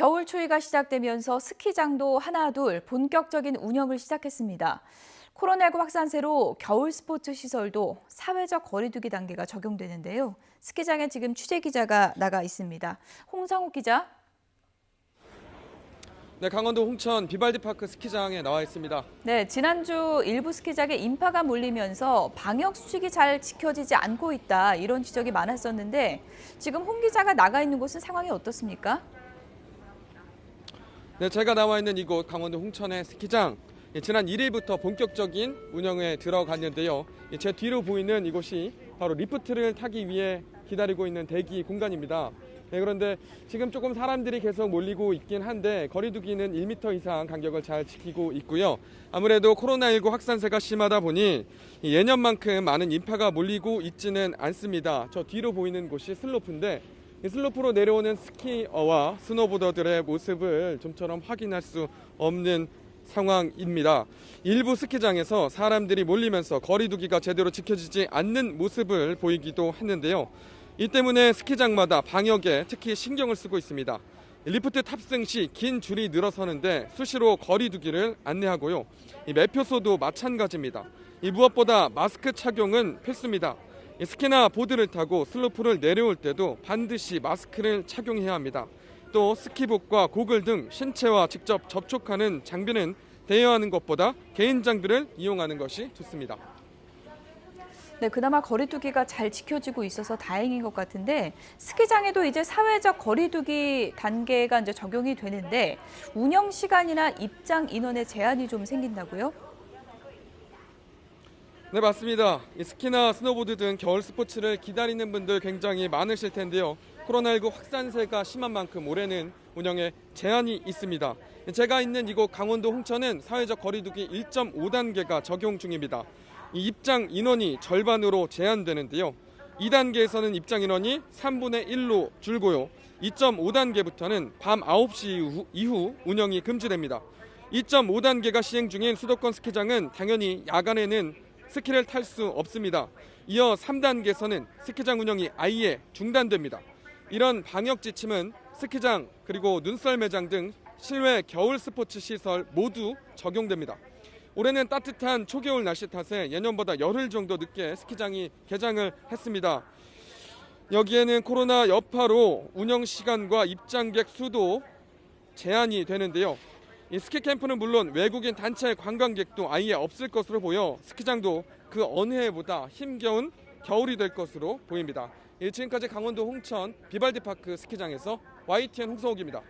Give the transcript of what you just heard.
겨울 추위가 시작되면서 스키장도 하나둘 본격적인 운영을 시작했습니다. 코로나19 확산세로 겨울 스포츠 시설도 사회적 거리두기 단계가 적용되는데요. 스키장에 지금 취재 기자가 나가 있습니다. 홍상욱 기자. 네, 강원도 홍천 비발디파크 스키장에 나와 있습니다. 네, 지난주 일부 스키장에 인파가 몰리면서 방역 수칙이 잘 지켜지지 않고 있다, 이런 지적이 많았었는데 지금 홍 기자가 나가 있는 곳은 상황이 어떻습니까? 네, 제가 나와 있는 이곳 강원도 홍천의 스키장. 지난 1일부터 본격적인 운영에 들어갔는데요. 제 뒤로 보이는 이곳이 바로 리프트를 타기 위해 기다리고 있는 대기 공간입니다. 네, 그런데 지금 조금 사람들이 계속 몰리고 있긴 한데 거리두기는 1m 이상 간격을 잘 지키고 있고요. 아무래도 코로나19 확산세가 심하다 보니 예년만큼 많은 인파가 몰리고 있지는 않습니다. 저 뒤로 보이는 곳이 슬로프인데 이 슬로프로 내려오는 스키어와 스노보더들의 모습을 좀처럼 확인할 수 없는 상황입니다. 일부 스키장에서 사람들이 몰리면서 거리두기가 제대로 지켜지지 않는 모습을 보이기도 했는데요. 이 때문에 스키장마다 방역에 특히 신경을 쓰고 있습니다. 리프트 탑승 시 긴 줄이 늘어서는데 수시로 거리두기를 안내하고요. 이 매표소도 마찬가지입니다. 무엇보다 마스크 착용은 필수입니다. 스키나 보드를 타고 슬로프를 내려올 때도 반드시 마스크를 착용해야 합니다. 또 스키복과 고글 등 신체와 직접 접촉하는 장비는 대여하는 것보다 개인 장비를 이용하는 것이 좋습니다. 네, 그나마 거리두기가 잘 지켜지고 있어서 다행인 것 같은데 스키장에도 이제 사회적 거리두기 단계가 이제 적용이 되는데 운영 시간이나 입장 인원의 제한이 좀 생긴다고요? 네, 맞습니다. 스키나 스노보드 등 겨울 스포츠를 기다리는 분들 굉장히 많으실 텐데요. 코로나19 확산세가 심한 만큼 올해는 운영에 제한이 있습니다. 제가 있는 이곳 강원도 홍천은 사회적 거리두기 1.5단계가 적용 중입니다. 이 입장 인원이 절반으로 제한되는데요. 2단계에서는 입장 인원이 3분의 1로 줄고요. 2.5단계부터는 밤 9시 이후 운영이 금지됩니다. 2.5단계가 시행 중인 수도권 스키장은 당연히 야간에는 스키를 탈 수 없습니다. 이어 3단계에서는 스키장 운영이 아예 중단됩니다. 이런 방역 지침은 스키장 그리고 눈썰 매장 등 실외 겨울 스포츠 시설 모두 적용됩니다. 올해는 따뜻한 초겨울 날씨 탓에 예년보다 열흘 정도 늦게 스키장이 개장을 했습니다. 여기에는 코로나 여파로 운영 시간과 입장객 수도 제한이 되는데요. 이 스키 캠프는 물론 외국인 단체 관광객도 아예 없을 것으로 보여 스키장도 그 어느 해보다 힘겨운 겨울이 될 것으로 보입니다. 지금까지 강원도 홍천 비발디파크 스키장에서 YTN 홍성욱입니다.